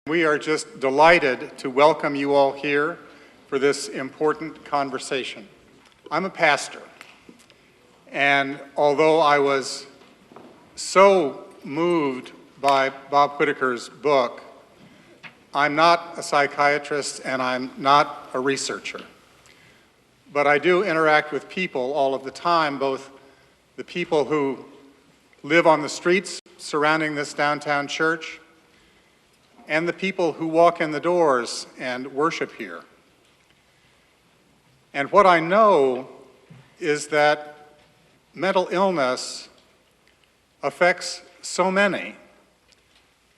We are just delighted to welcome you all here for this important conversation. I'm a pastor, and although I was so moved by Bob Whitaker's book, I'm not a psychiatrist and I'm not a researcher. But I do interact with people all of the time, both the people who live on the streets surrounding this downtown church and the people who walk in the doors and worship here. And what I know is that mental illness affects so many,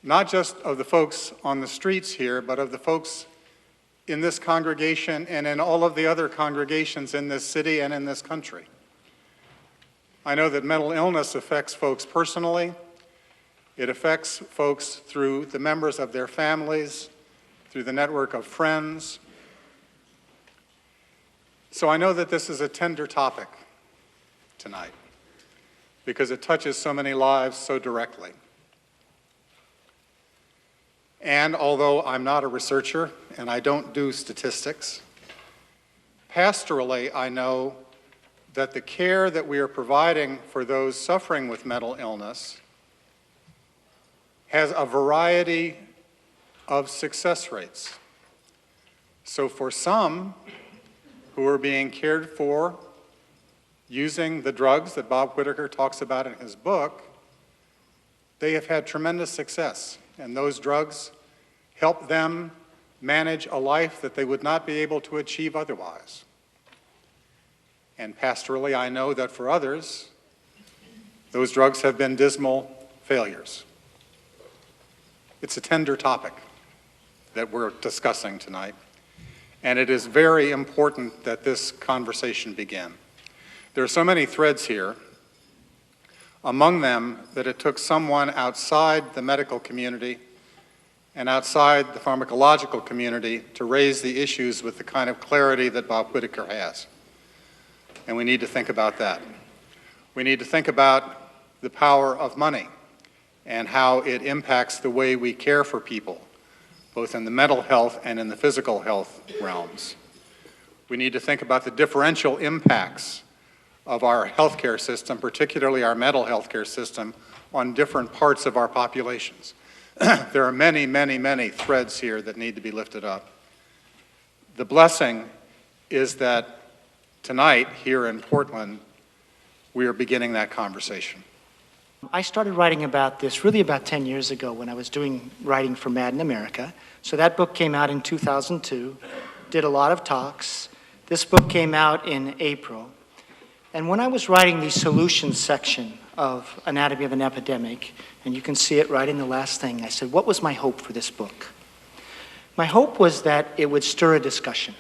not just of the folks on the streets here, but of the folks in this congregation and in all of the other congregations in this city and in this country. I know that mental illness affects folks personally. It affects folks through the members of their families, through the network of friends. So I know that this is a tender topic tonight because it touches so many lives so directly. And although I'm not a researcher and I don't do statistics, pastorally I know that the care that we are providing for those suffering with mental illness has a variety of success rates. So for some who are being cared for using the drugs that Bob Whitaker talks about in his book, they have had tremendous success, and those drugs help them manage a life that they would not be able to achieve otherwise. And pastorally, I know that for others, those drugs have been dismal failures. It's a tender topic that we're discussing tonight, and it is very important that this conversation begin. There are so many threads here, among them that it took someone outside the medical community and outside the pharmacological community to raise the issues with the kind of clarity that Bob Whitaker has. And we need to think about that. We need to think about the power of money and how it impacts the way we care for people, both in the mental health and in the physical health realms. We need to think about the differential impacts of our healthcare system, particularly our mental health care system, on different parts of our populations. There are many, many, many threads here that need to be lifted up. The blessing is that tonight, here in Portland, we are beginning that conversation. I started writing about this really about 10 years ago when I was writing for An Epidemic. So that book came out in 2002, did a lot of talks. This book came out in April. And when I was writing the solutions section of Anatomy of an Epidemic, and you can see it right in the last thing, I said, what was my hope for this book? My hope was that it would stir a discussion,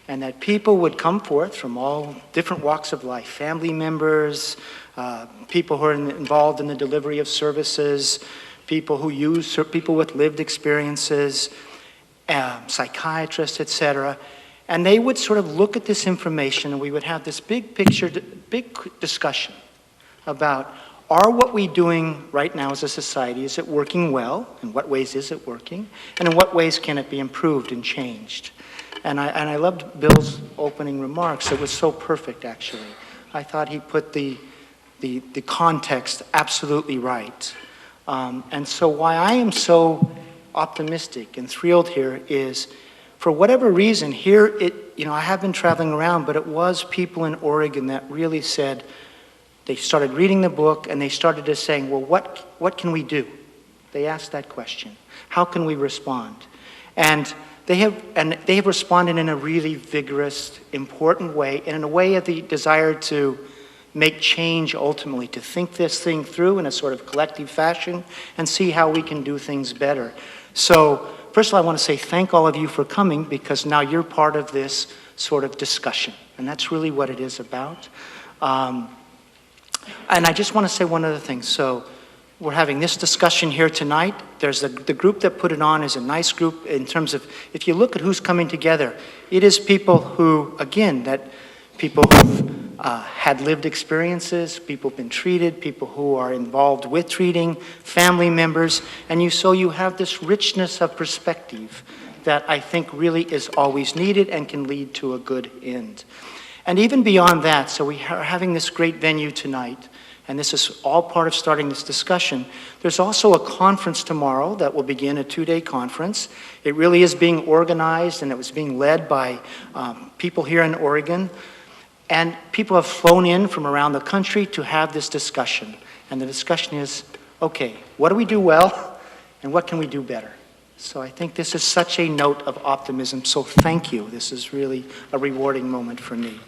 and that people would come forth from all different walks of life, family members, people who are involved in the delivery of services, people with lived experiences, psychiatrists, etc. And they would sort of look at this information, and we would have this big discussion about, are what we're doing right now as a society, is it working well? In what ways is it working? And in what ways can it be improved and changed? And I loved Bill's opening remarks. It was so perfect, actually. I thought he put the context absolutely right. And so why I am so optimistic and thrilled here is, for whatever reason, here I have been traveling around, but it was people in Oregon that really said, they started reading the book and they started to saying, well, what can we do? They asked that question. How can we respond? And they have responded in a really vigorous, important way, and in a way of the desire to make change ultimately, to think this thing through in a sort of collective fashion and see how we can do things better. So, first of all, I want to say thank all of you for coming, because now you're part of this sort of discussion, and that's really what it is about. And I just want to say one other thing. So, we're having this discussion here tonight. There's the group that put it on is a nice group in terms of, if you look at who's coming together, it is people who, again, that people who've had lived experiences, people who've been treated, people who are involved with treating, family members, and so you have this richness of perspective that I think really is always needed and can lead to a good end. And even beyond that, so we are having this great venue tonight, and this is all part of starting this discussion. There's also a conference tomorrow that will begin, a 2-day conference. It really is being organized, and it was being led by people here in Oregon. And people have flown in from around the country to have this discussion. And the discussion is, okay, what do we do well, and what can we do better? So I think this is such a note of optimism, so thank you. This is really a rewarding moment for me.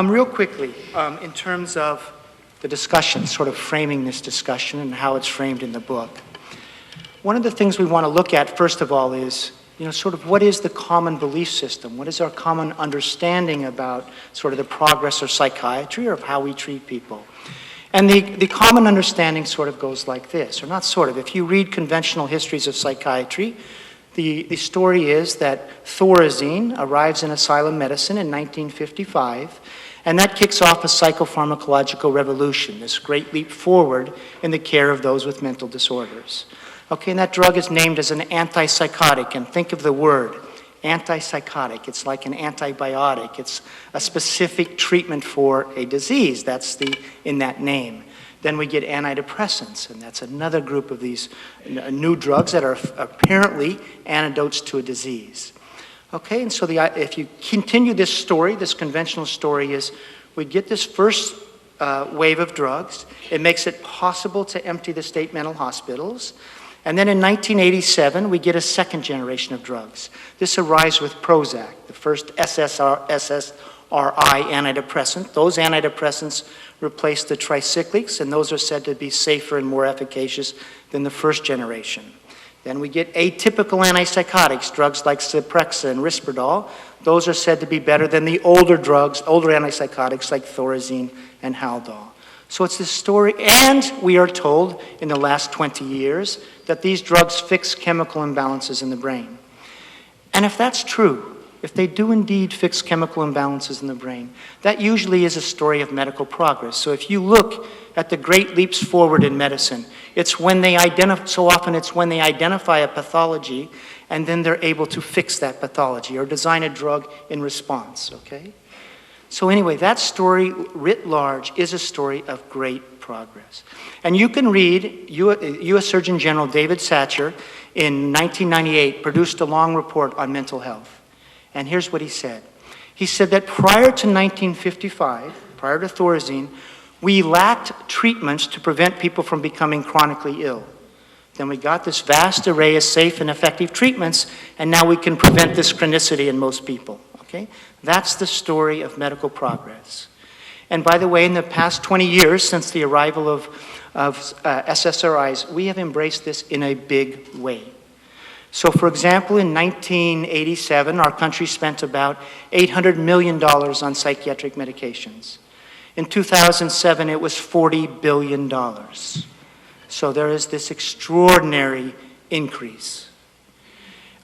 Real quickly, in terms of the discussion, sort of framing this discussion and how it's framed in the book. One of the things we want to look at, first of all, is, sort of what is the common belief system? What is our common understanding about sort of the progress of psychiatry or of how we treat people? And the common understanding sort of goes like this, or not sort of. If you read conventional histories of psychiatry, the story is that Thorazine arrives in asylum medicine in 1955, and that kicks off a psychopharmacological revolution, this great leap forward in the care of those with mental disorders. Okay, and that drug is named as an antipsychotic, and think of the word, antipsychotic. It's like an antibiotic. It's a specific treatment for a disease. That's in that name. Then we get antidepressants, and that's another group of these new drugs that are apparently antidotes to a disease. Okay, and so if you continue this story, this conventional story is, we get this first wave of drugs. It makes it possible to empty the state mental hospitals. And then in 1987, we get a second generation of drugs. This arrives with Prozac, the first SSRI antidepressant. Those antidepressants replace the tricyclics, and those are said to be safer and more efficacious than the first generation. Then we get atypical antipsychotics, drugs like Zyprexa and Risperdal. Those are said to be better than the older drugs, older antipsychotics like Thorazine and Haldol. So it's this story, and we are told in the last 20 years that these drugs fix chemical imbalances in the brain. And if that's true, if they do indeed fix chemical imbalances in the brain, that usually is a story of medical progress. So if you look at the great leaps forward in medicine, it's when they so often it's when they identify a pathology and then they're able to fix that pathology or design a drug in response, okay? So anyway, that story writ large is a story of great progress. And you can read, U.S. Surgeon General David Satcher in 1998 produced a long report on mental health. And here's what he said. He said that prior to 1955, prior to Thorazine, we lacked treatments to prevent people from becoming chronically ill. Then we got this vast array of safe and effective treatments, and now we can prevent this chronicity in most people. Okay? That's the story of medical progress. And by the way, in the past 20 years, since the arrival of SSRIs, we have embraced this in a big way. So for example, in 1987, our country spent about $800 million on psychiatric medications. In 2007, it was $40 billion. So there is this extraordinary increase.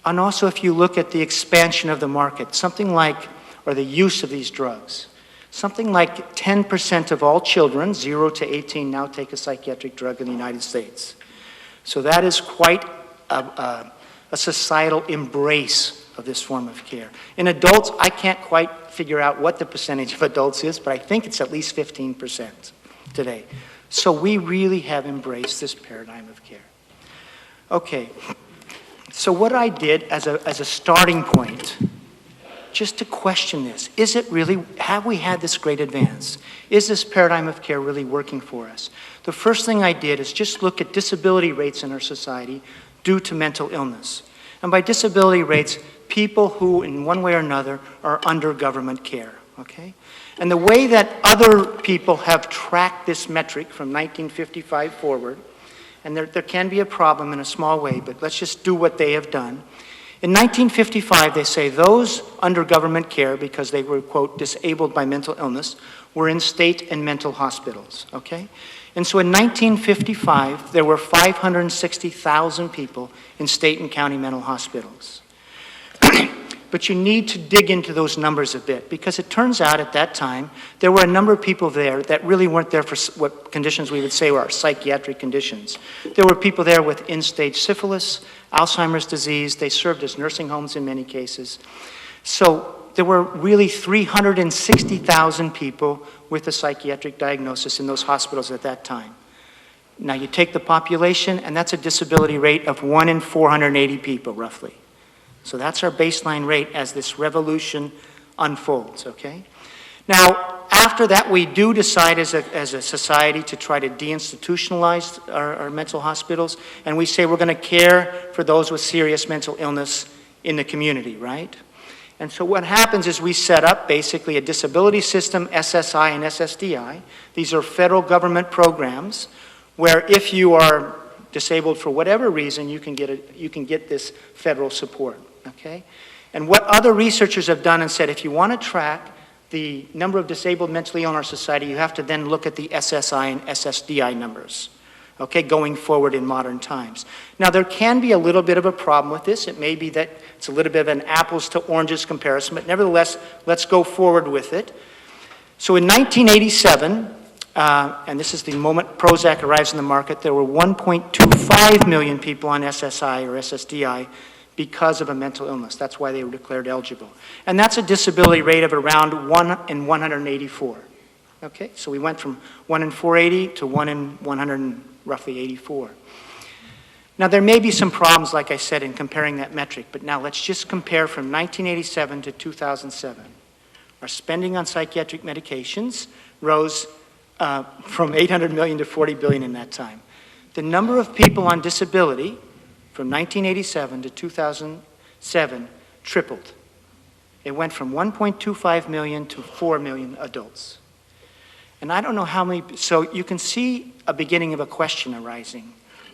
And also, if you look at the expansion of the market, or the use of these drugs, something like 10% of all children, 0 to 18, now take a psychiatric drug in the United States. So that is quite a societal embrace of this form of care. In adults, I can't quite figure out what the percentage of adults is, but I think it's at least 15% today. So we really have embraced this paradigm of care. Okay, so what I did as a starting point, just to question this, is it really, have we had this great advance? Is this paradigm of care really working for us? The first thing I did is just look at disability rates in our society due to mental illness. And by disability rates, people who in one way or another are under government care, okay? And the way that other people have tracked this metric from 1955 forward, and there can be a problem in a small way, but let's just do what they have done. In 1955, they say those under government care, because they were, quote, disabled by mental illness, were in state and mental hospitals, okay? And so in 1955, there were 560,000 people in state and county mental hospitals. But you need to dig into those numbers a bit, because it turns out at that time there were a number of people there that really weren't there for what conditions we would say were our psychiatric conditions. There were people there with end-stage syphilis, Alzheimer's disease. They served as nursing homes in many cases. So there were really 360,000 people with a psychiatric diagnosis in those hospitals at that time. Now you take the population, and that's a disability rate of 1 in 480 people, roughly. So that's our baseline rate as this revolution unfolds, okay? Now, after that, we do decide as a society to try to deinstitutionalize our mental hospitals, and we say we're going to care for those with serious mental illness in the community, right? And so what happens is we set up basically a disability system, SSI and SSDI. These are federal government programs where if you are disabled for whatever reason, you can get this federal support, okay? And what other researchers have done and said, if you want to track the number of disabled mentally ill in our society, you have to then look at the SSI and SSDI numbers, okay, going forward in modern times. Now, there can be a little bit of a problem with this. It may be that it's a little bit of an apples to oranges comparison, but nevertheless, let's go forward with it. So in 1987, and this is the moment Prozac arrives in the market, there were 1.25 million people on SSI or SSDI because of a mental illness. That's why they were declared eligible. And that's a disability rate of around 1 in 184. Okay, so we went from 1 in 480 to 1 in 100 and roughly 84. Now there may be some problems, like I said, in comparing that metric, but now let's just compare from 1987 to 2007. Our spending on psychiatric medications rose from 800 million to 40 billion in that time. The number of people on disability from 1987 to 2007 tripled. It went from 1.25 million to 4 million adults. And I don't know how many, so you can see a beginning of a question arising.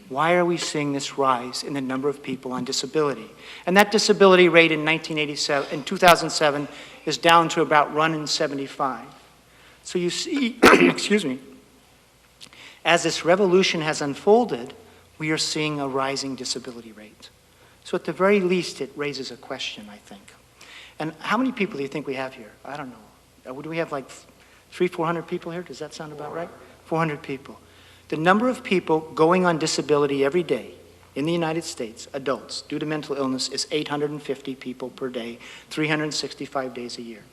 Why are we seeing this rise in the number of people on disability? And that disability rate in 2007 is down to about 1 in 75. So you see, excuse me, as this revolution has unfolded, we are seeing a rising disability rate. So at the very least, it raises a question, I think. And how many people do you think we have here? I don't know. Do we have like 300-400 people here? Does that sound about right? 400 people. The number of people going on disability every day in the United States, adults, due to mental illness, is 850 people per day, 365 days a year.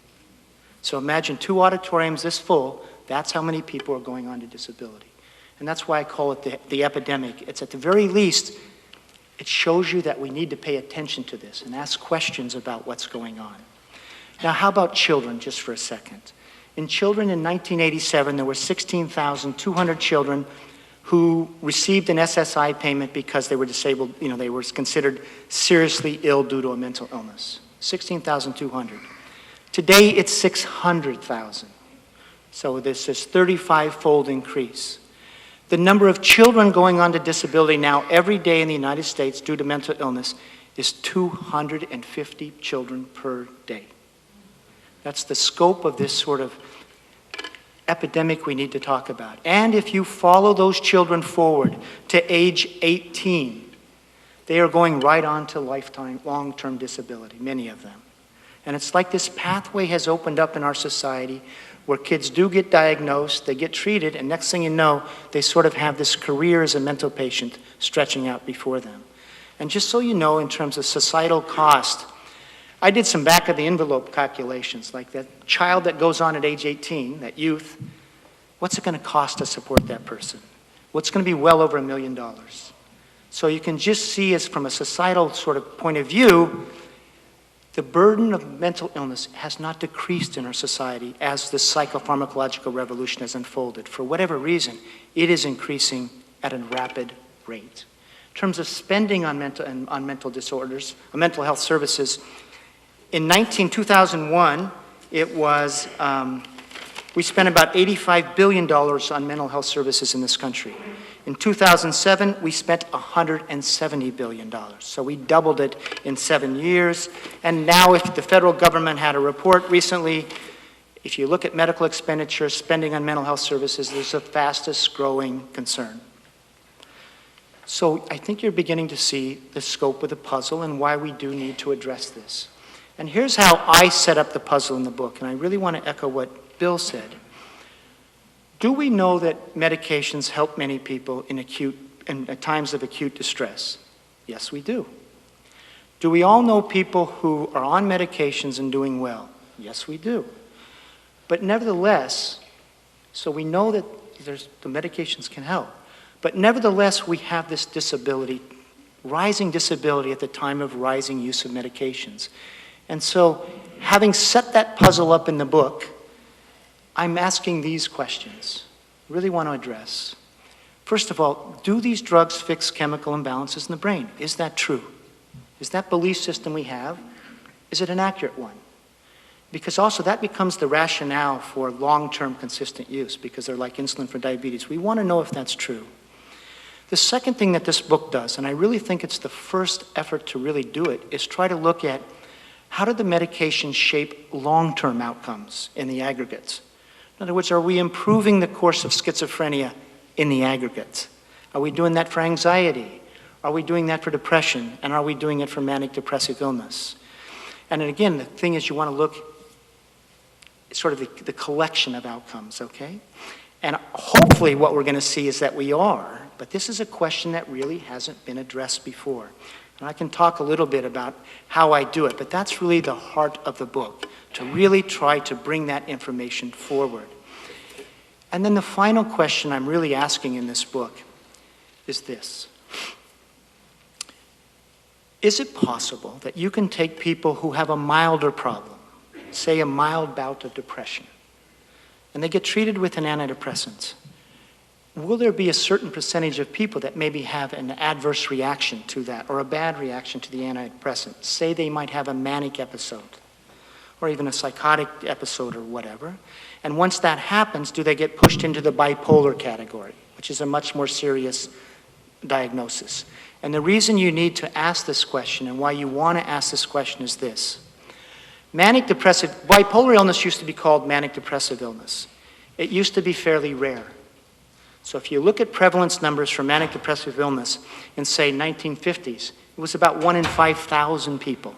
So imagine 2 auditoriums this full, that's how many people are going on to disability. And that's why I call it the epidemic. It's at the very least, it shows you that we need to pay attention to this and ask questions about what's going on. Now, how about children, just for a second? In children in 1987, there were 16,200 children who received an SSI payment because they were disabled, they were considered seriously ill due to a mental illness. 16,200. Today, it's 600,000. So there's this 35-fold increase. The number of children going on to disability now every day in the United States due to mental illness is 250 children per day. That's the scope of this sort of epidemic we need to talk about. And if you follow those children forward to age 18, they are going right on to lifetime, long-term disability, many of them. And it's like this pathway has opened up in our society where kids do get diagnosed, they get treated, and next thing you know, they sort of have this career as a mental patient stretching out before them. And just so you know, in terms of societal cost, I did some back-of-the-envelope calculations, like that child that goes on at age 18, that youth, what's it going to cost to support that person? What's going to be well over $1 million? So you can just see, as from a societal sort of point of view, the burden of mental illness has not decreased in our society as the psychopharmacological revolution has unfolded. For whatever reason, it is increasing at a rapid rate. In terms of spending on mental disorders, on mental health services, in 2001, it was, we spent about $85 billion on mental health services in this country. In 2007, we spent $170 billion. So we doubled it in 7 years. And now if the federal government had a report recently, if you look at medical expenditure, spending on mental health services, there's the fastest growing concern. So I think you're beginning to see the scope of the puzzle and why we do need to address this. And here's how I set up the puzzle in the book, and I really want to echo what Bill said. Do we know that medications help many people in times of acute distress? Yes, we do. Do we all know people who are on medications and doing well? Yes, we do. But nevertheless, so we know that the medications can help. But nevertheless, we have this disability, rising disability at the time of rising use of medications. And so, having set that puzzle up in the book, I'm asking these questions. I really want to address. First of all, do these drugs fix chemical imbalances in the brain? Is that true? Is that belief system we have, is it an accurate one? Because also that becomes the rationale for long-term consistent use, because they're like insulin for diabetes. We want to know if that's true. The second thing that this book does, and I really think it's the first effort to really do it, is try to look at how do the medications shape long-term outcomes in the aggregates. In other words, are we improving the course of schizophrenia in the aggregates? Are we doing that for anxiety? Are we doing that for depression? And are we doing it for manic depressive illness? And then again, the thing is you want to look at sort of the collection of outcomes, okay? And hopefully what we're going to see is that we are, but this is a question that really hasn't been addressed before. And I can talk a little bit about how I do it, but that's really the heart of the book, to really try to bring that information forward. And then the final question I'm really asking in this book is this. Is it possible that you can take people who have a milder problem, say a mild bout of depression, and they get treated with an antidepressant? Will there be a certain percentage of people that maybe have an adverse reaction to that or a bad reaction to the antidepressant? Say they might have a manic episode or even a psychotic episode or whatever. And once that happens, do they get pushed into the bipolar category, which is a much more serious diagnosis? And the reason you need to ask this question and why you want to ask this question is this. Bipolar illness used to be called manic depressive illness. It used to be fairly rare. So if you look at prevalence numbers for manic depressive illness in, say, 1950s, it was about 1 in 5,000 people,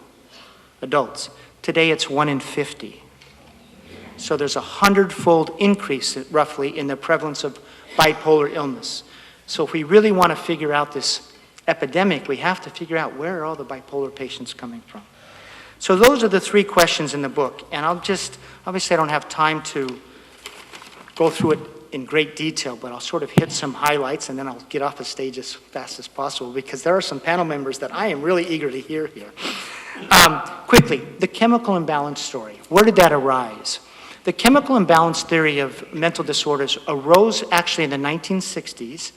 adults. Today it's 1 in 50. So there's a 100-fold increase, roughly, in the prevalence of bipolar illness. So if we really want to figure out this epidemic, we have to figure out where are all the bipolar patients coming from. So those are the 3 questions in the book. And obviously I don't have time to go through it in great detail, but I'll sort of hit some highlights and then I'll get off the stage as fast as possible because there are some panel members that I am really eager to hear here. Quickly, the chemical imbalance story. Where did that arise? The chemical imbalance theory of mental disorders arose actually in the 1960s,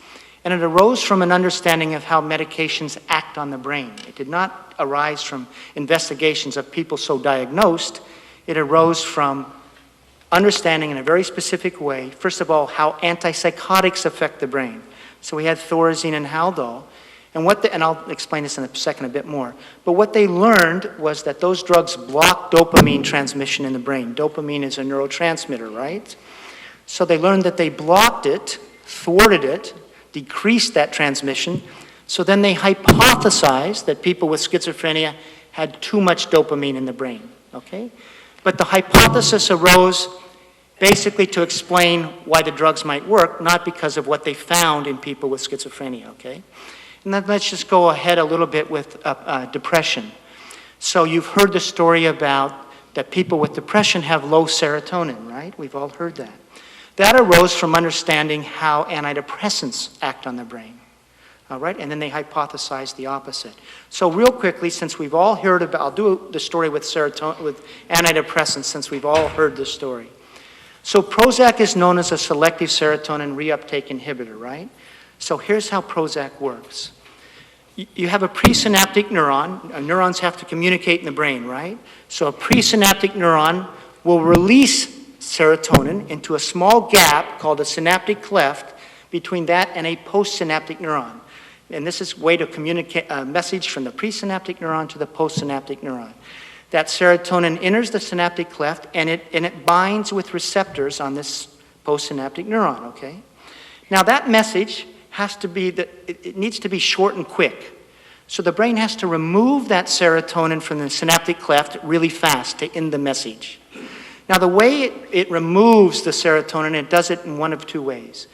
and it arose from an understanding of how medications act on the brain. It did not arise from investigations of people so diagnosed. It arose from understanding in a very specific way, first of all, how antipsychotics affect the brain. So we had Thorazine and Haldol, and I'll explain this in a second a bit more, but what they learned was that those drugs block dopamine transmission in the brain. Dopamine is a neurotransmitter, right? So they learned that they blocked it, thwarted it, decreased that transmission, so then they hypothesized that people with schizophrenia had too much dopamine in the brain, okay? But the hypothesis arose basically to explain why the drugs might work, not because of what they found in people with schizophrenia, okay? And then let's just go ahead a little bit with depression. So you've heard the story about that people with depression have low serotonin, right? We've all heard that. That arose from understanding how antidepressants act on the brain, all right? And then they hypothesized the opposite. So real quickly, since we've all heard about, I'll do the story with antidepressants since we've all heard the story. So Prozac is known as a selective serotonin reuptake inhibitor, right? So here's how Prozac works. You have a presynaptic neuron. Neurons have to communicate in the brain, right? So a presynaptic neuron will release serotonin into a small gap called a synaptic cleft between that and a postsynaptic neuron. And this is a way to communicate a message from the presynaptic neuron to the postsynaptic neuron. That serotonin enters the synaptic cleft and it binds with receptors on this postsynaptic neuron, okay? Now that message has to be, it needs to be short and quick. So the brain has to remove that serotonin from the synaptic cleft really fast to end the message. Now, the way it removes the serotonin, it does it in one of two ways.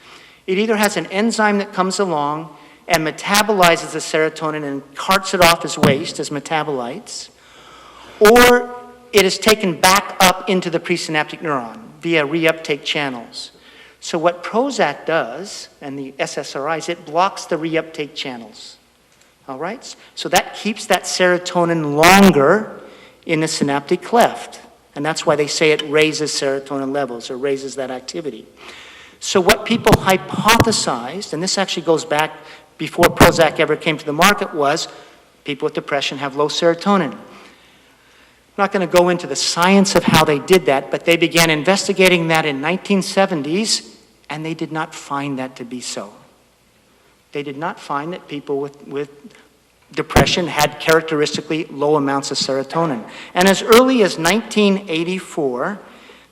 It either has an enzyme that comes along and metabolizes the serotonin and carts it off as waste, as metabolites, or it is taken back up into the presynaptic neuron via reuptake channels. So what Prozac does, and the SSRIs, it blocks the reuptake channels. All right? So that keeps that serotonin longer in the synaptic cleft. And that's why they say it raises serotonin levels or raises that activity. So what people hypothesized, and this actually goes back before Prozac ever came to the market, was people with depression have low serotonin. I'm not going to go into the science of how they did that, but they began investigating that in 1970s, and they did not find that to be so. They did not find that people with depression had characteristically low amounts of serotonin. And as early as 1984,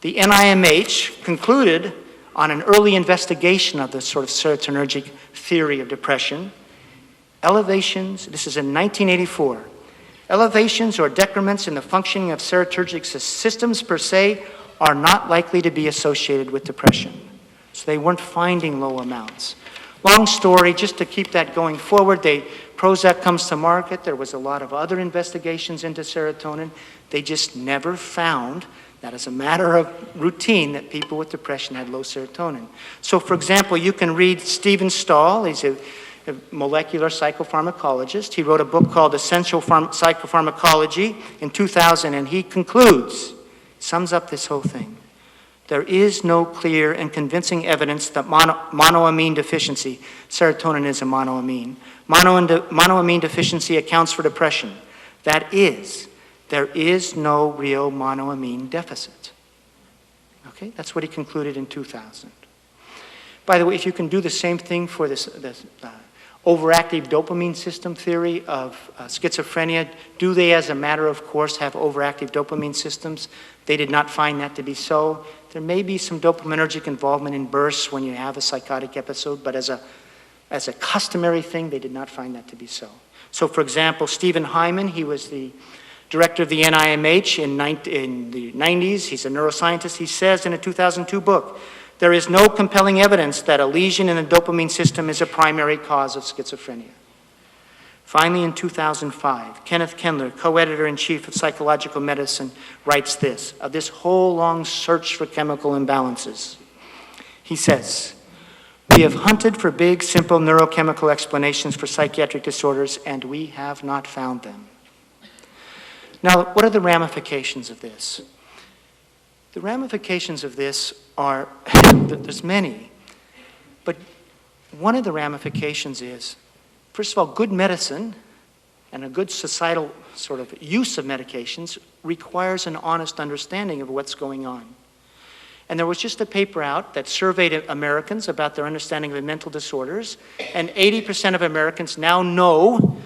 the NIMH concluded on an early investigation of this sort of serotonergic theory of depression, elevations, this is in 1984, elevations or decrements in the functioning of serotonergic systems per se are not likely to be associated with depression. So they weren't finding low amounts. Long story, just to keep that going forward, Prozac comes to market. There was a lot of other investigations into serotonin. They just never found that as a matter of routine that people with depression had low serotonin. So for example, you can read Stephen Stahl. He's a molecular psychopharmacologist. He wrote a book called Essential Psychopharmacology in 2000, and he concludes, sums up this whole thing. There is no clear and convincing evidence that monoamine deficiency, serotonin is a monoamine, monoamine deficiency accounts for depression. That is, there is no real monoamine deficit. Okay, that's what he concluded in 2000. By the way, if you can do the same thing for this overactive dopamine system theory of schizophrenia, do they, as a matter of course, have overactive dopamine systems? They did not find that to be so. There may be some dopaminergic involvement in bursts when you have a psychotic episode, but as a customary thing, they did not find that to be so. So, for example, Stephen Hyman, he was the director of the NIMH in the 90s. He's a neuroscientist. He says in a 2002 book, there is no compelling evidence that a lesion in the dopamine system is a primary cause of schizophrenia. Finally, in 2005, Kenneth Kendler, co-editor-in-chief of Psychological Medicine, writes this, of this whole long search for chemical imbalances. He says, we have hunted for big, simple neurochemical explanations for psychiatric disorders, and we have not found them. Now, what are the ramifications of this? The ramifications of this are, there's many, but one of the ramifications is, first of all, good medicine and a good societal sort of use of medications requires an honest understanding of what's going on. And there was just a paper out that surveyed Americans about their understanding of mental disorders, and 80% of Americans now know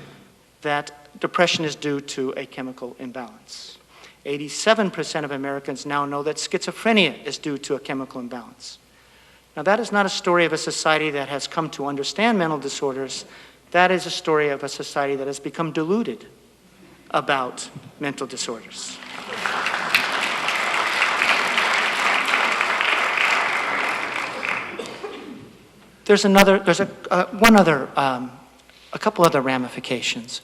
that depression is due to a chemical imbalance. 87% of Americans now know that schizophrenia is due to a chemical imbalance. Now, that is not a story of a society that has come to understand mental disorders. That is a story of a society that has become deluded about mental disorders. There's a couple other ramifications.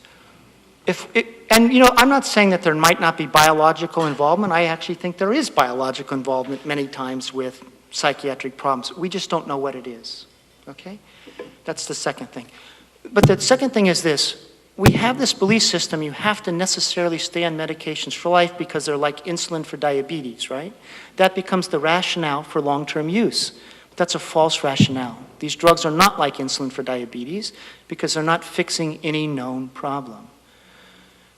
I'm not saying that there might not be biological involvement. I actually think there is biological involvement many times with psychiatric problems. We just don't know what it is, okay? That's the second thing. But the second thing is this. We have this belief system you have to necessarily stay on medications for life because they're like insulin for diabetes, right? That becomes the rationale for long-term use. But that's a false rationale. These drugs are not like insulin for diabetes because they're not fixing any known problem.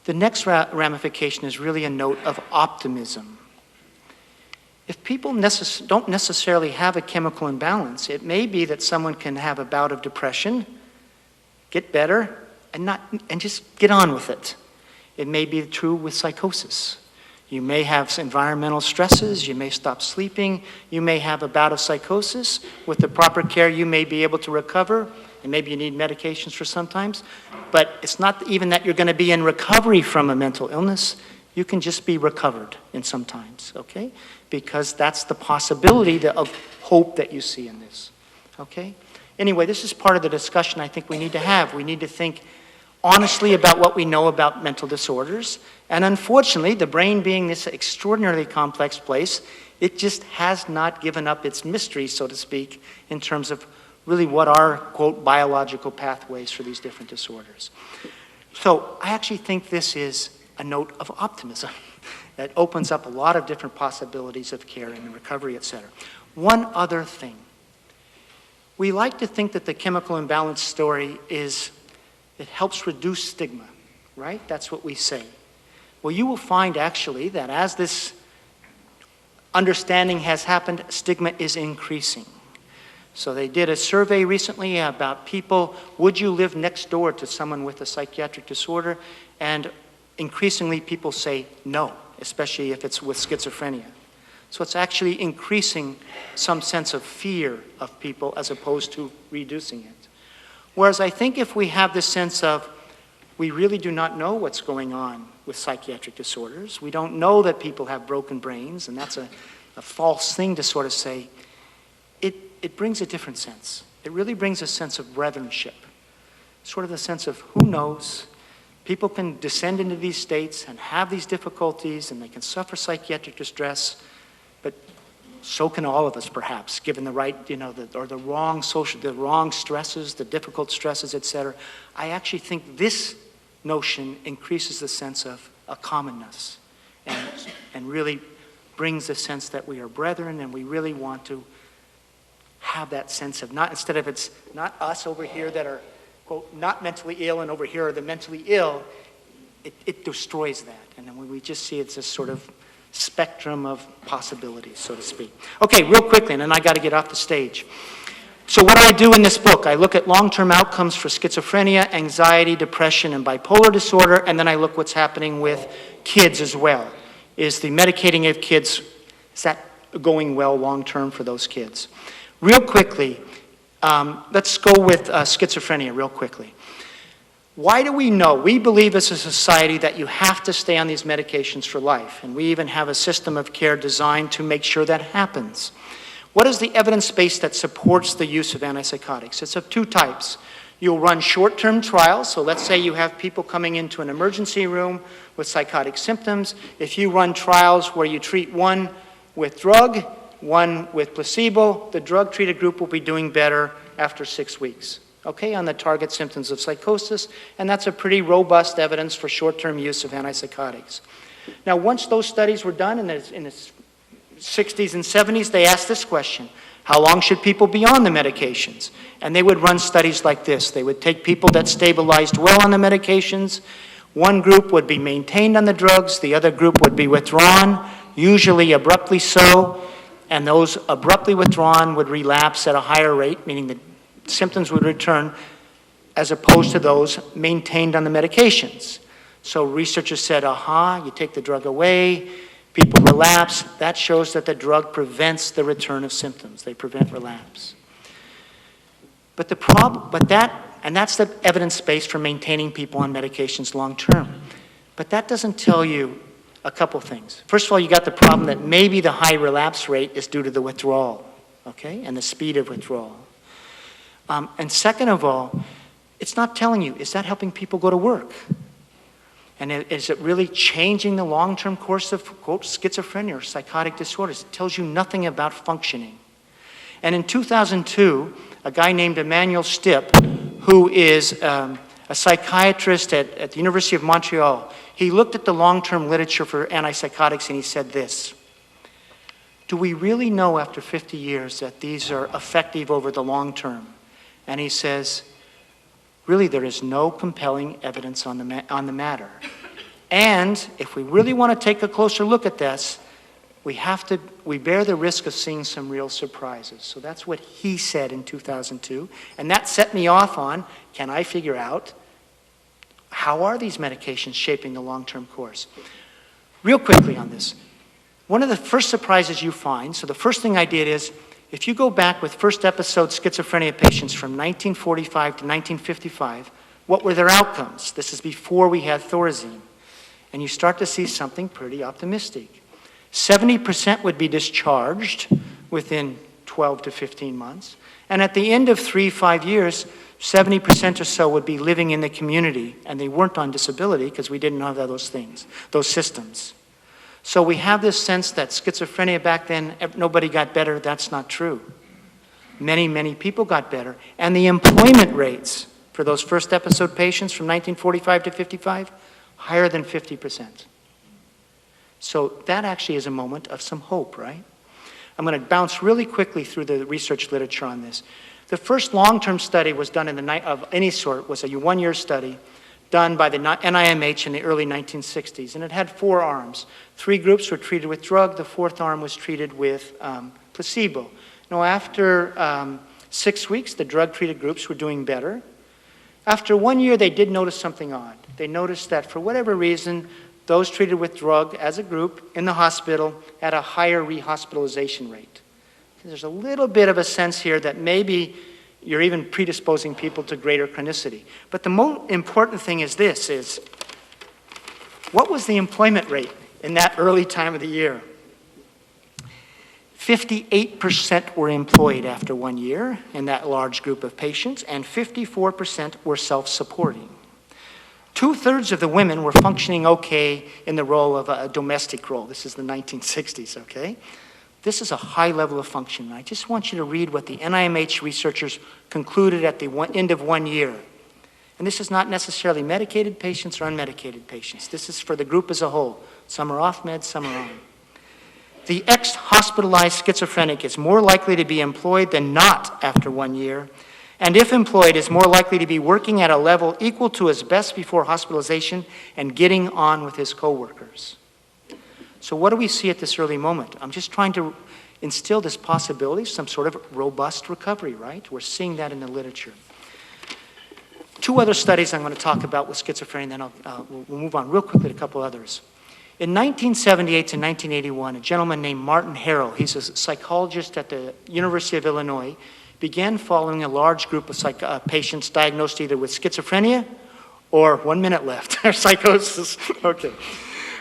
The next ramification is really a note of optimism. If people don't necessarily have a chemical imbalance, it may be that someone can have a bout of depression, get better, and just get on with it. It may be true with psychosis. You may have environmental stresses, you may stop sleeping, you may have a bout of psychosis. With the proper care, you may be able to recover, and maybe you need medications for sometimes, but it's not even that you're going to be in recovery from a mental illness. You can just be recovered in sometimes, okay? Because that's the possibility of hope that you see in this, okay? Anyway, this is part of the discussion I think we need to have. We need to think honestly about what we know about mental disorders. And unfortunately, the brain being this extraordinarily complex place, it just has not given up its mystery, so to speak, in terms of really what are, quote, biological pathways for these different disorders. So I actually think this is a note of optimism that opens up a lot of different possibilities of care and recovery, et cetera. One other thing. We like to think that the chemical imbalance story is, it helps reduce stigma, right? That's what we say. Well, you will find actually that as this understanding has happened, stigma is increasing. So they did a survey recently about people, would you live next door to someone with a psychiatric disorder? And increasingly people say no, especially if it's with schizophrenia. So it's actually increasing some sense of fear of people as opposed to reducing it. Whereas I think if we have this sense of we really do not know what's going on with psychiatric disorders, we don't know that people have broken brains, and that's a false thing to sort of say, it brings a different sense. It really brings a sense of brothership, sort of the sense of who knows. People can descend into these states and have these difficulties, and they can suffer psychiatric distress, but so can all of us, perhaps, given the right, or the wrong the wrong stresses, the difficult stresses, et cetera. I actually think this notion increases the sense of a commonness and really brings a sense that we are brethren, and we really want to have that sense of instead of it's not us over here that are, quote, not mentally ill, and over here are the mentally ill, it destroys that. And then we just see it's this sort of spectrum of possibilities, so to speak. Okay, real quickly, and then I got to get off the stage. So what do I do in this book? I look at long-term outcomes for schizophrenia, anxiety, depression, and bipolar disorder, and then I look what's happening with kids as well. Is the medicating of kids, is that going well long-term for those kids? Real quickly, let's go with schizophrenia real quickly. Why do we know? We believe as a society that you have to stay on these medications for life, and we even have a system of care designed to make sure that happens. What is the evidence base that supports the use of antipsychotics? It's of two types. You'll run short-term trials, so let's say you have people coming into an emergency room with psychotic symptoms. If you run trials where you treat one with drug, one with placebo, the drug-treated group will be doing better after 6 weeks. Okay, on the target symptoms of psychosis, and that's a pretty robust evidence for short-term use of antipsychotics. Now, once those studies were done in the 60s and 70s, they asked this question: how long should people be on the medications? And they would run studies like this. They would take people that stabilized well on the medications. One group would be maintained on the drugs, the other group would be withdrawn, usually abruptly so, and those abruptly withdrawn would relapse at a higher rate, meaning the symptoms would return, as opposed to those maintained on the medications. So researchers said, you take the drug away, people relapse. That shows that the drug prevents the return of symptoms. They prevent relapse. But that's the evidence base for maintaining people on medications long term. But that doesn't tell you a couple things. First of all, you got the problem that maybe the high relapse rate is due to the withdrawal, okay, and the speed of withdrawal. And second of all, it's not telling you, is that helping people go to work? And is it really changing the long-term course of, quote, schizophrenia or psychotic disorders? It tells you nothing about functioning. And in 2002, a guy named Emmanuel Stipp, who is a psychiatrist at the University of Montreal, he looked at the long-term literature for antipsychotics and he said this: do we really know after 50 years that these are effective over the long term? And he says, really, there is no compelling evidence on the matter. And if we really want to take a closer look at this, we bear the risk of seeing some real surprises. So that's what he said in 2002. And that set me off on, can I figure out how are these medications shaping the long-term course? Real quickly on this. One of the first surprises you find, so the first thing I did is, If you go back with first episode schizophrenia patients from 1945 to 1955, what were their outcomes? This is before we had Thorazine. And you start to see something pretty optimistic. 70% would be discharged within 12 to 15 months. And at the end of 3-5 years, 70% or so would be living in the community, and they weren't on disability because we didn't have those things, those systems. So we have this sense that schizophrenia back then, nobody got better. That's not true. Many, many people got better. And the employment rates for those first episode patients from 1945 to 55, higher than 50%. So that actually is a moment of some hope, right? I'm going to bounce really quickly through the research literature on this. The first long-term study was done of any sort, was a one-year study done by the NIMH in the early 1960s, and it had 4 arms. 3 groups were treated with drug, the 4th arm was treated with placebo. Now, after 6 weeks, the drug-treated groups were doing better. After 1 year, they did notice something odd. They noticed that for whatever reason, those treated with drug as a group in the hospital had a higher rehospitalization rate. There's a little bit of a sense here that maybe you're even predisposing people to greater chronicity. But the most important thing is this, is what was the employment rate in that early time of the year? 58% were employed after 1 year in that large group of patients, and 54% were self-supporting. 2/3 of the women were functioning okay in the role of a domestic role. This is the 1960s, okay? This is a high level of function. I just want you to read what the NIMH researchers concluded at the end of 1 year. And this is not necessarily medicated patients or unmedicated patients. This is for the group as a whole. Some are off meds, some are on. The ex-hospitalized schizophrenic is more likely to be employed than not after 1 year, and if employed, is more likely to be working at a level equal to his best before hospitalization and getting on with his coworkers. So what do we see at this early moment? I'm just trying to instill this possibility, some sort of robust recovery, right? We're seeing that in the literature. 2 other studies I'm going to talk about with schizophrenia, and then we'll move on real quickly to a couple others. In 1978 to 1981, a gentleman named Martin Harrell, he's a psychologist at the University of Illinois, began following a large group of patients diagnosed either with schizophrenia or 1 minute left, or psychosis, okay,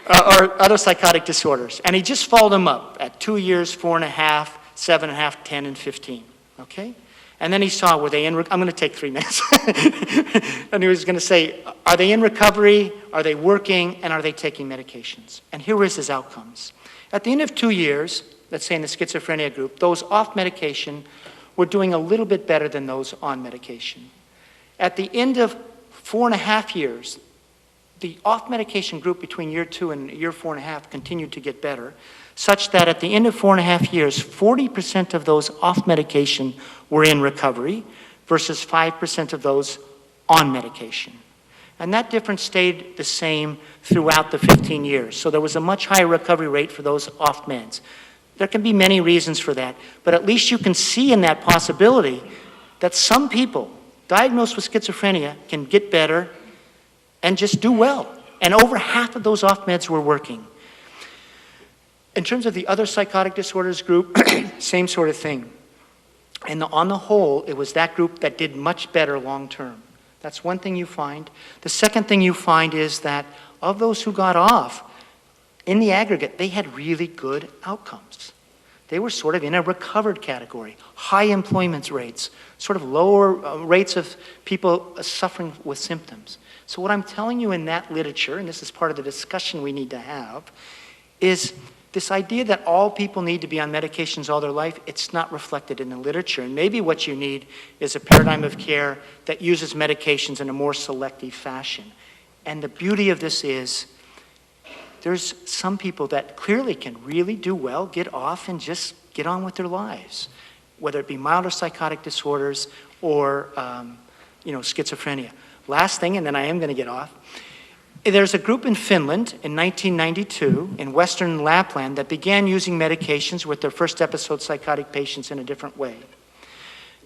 or other psychotic disorders. And he just followed them up at 2 years, 4.5, 7.5, 10, and 15, okay? And then he saw, were they in, I'm going to take 3 minutes. And he was going to say, are they in recovery, are they working, and are they taking medications? And here is his outcomes. At the end of 2 years, let's say in the schizophrenia group, those off medication were doing a little bit better than those on medication. At the end of 4.5 years, the off medication group between year 2 and year 4.5 continued to get better, such that at the end of 4.5 years, 40% of those off medication were in recovery versus 5% of those on medication. And that difference stayed the same throughout the 15 years. So there was a much higher recovery rate for those off meds. There can be many reasons for that, but at least you can see in that possibility that some people diagnosed with schizophrenia can get better and just do well. And over half of those off meds were working. In terms of the other psychotic disorders group, same sort of thing. And on the whole, it was that group that did much better long term. That's one thing you find. The second thing you find is that of those who got off, in the aggregate, they had really good outcomes. They were sort of in a recovered category, high employment rates, sort of lower rates of people suffering with symptoms. So what I'm telling you in that literature, and this is part of the discussion we need to have, is this idea that all people need to be on medications all their life, it's not reflected in the literature. And maybe what you need is a paradigm of care that uses medications in a more selective fashion. And the beauty of this is there's some people that clearly can really do well, get off, and just get on with their lives, whether it be milder psychotic disorders or schizophrenia. Last thing, and then I am going to get off. There's a group in Finland in 1992 in Western Lapland that began using medications with their first episode psychotic patients in a different way.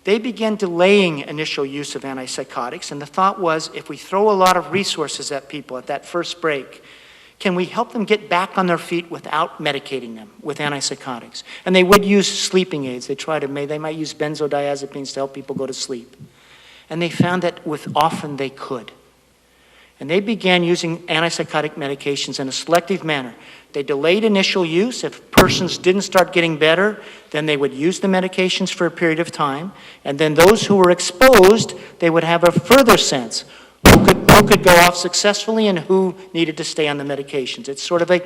They began delaying initial use of antipsychotics, and the thought was if we throw a lot of resources at people at that first break, can we help them get back on their feet without medicating them with antipsychotics? And they would use sleeping aids. They might use benzodiazepines to help people go to sleep. And they found that often they could. And they began using antipsychotic medications in a selective manner. They delayed initial use. If persons didn't start getting better, then they would use the medications for a period of time. And then those who were exposed, they would have a further sense who could go off successfully and who needed to stay on the medications. It's sort of a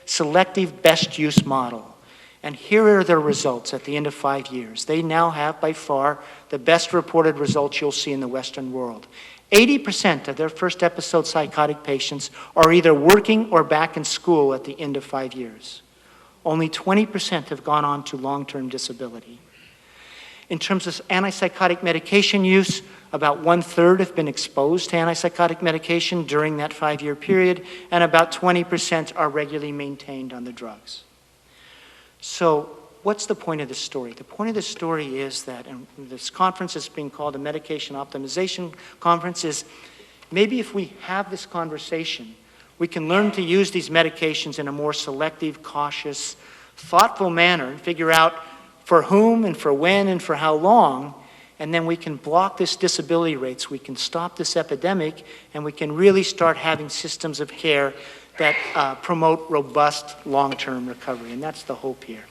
selective best use model. And here are their results at the end of 5 years. They now have by far the best reported results you'll see in the Western world. 80% of their first episode psychotic patients are either working or back in school at the end of 5 years. Only 20% have gone on to long-term disability. In terms of antipsychotic medication use, about 1/3 have been exposed to antipsychotic medication during that 5-year period, and about 20% are regularly maintained on the drugs. So what's the point of this story? The point of this story is that, and this conference is being called a Medication Optimization Conference, is maybe if we have this conversation, we can learn to use these medications in a more selective, cautious, thoughtful manner and figure out for whom and for when and for how long, and then we can block this disability rates, we can stop this epidemic, and we can really start having systems of care that promote robust long-term recovery, and that's the hope here.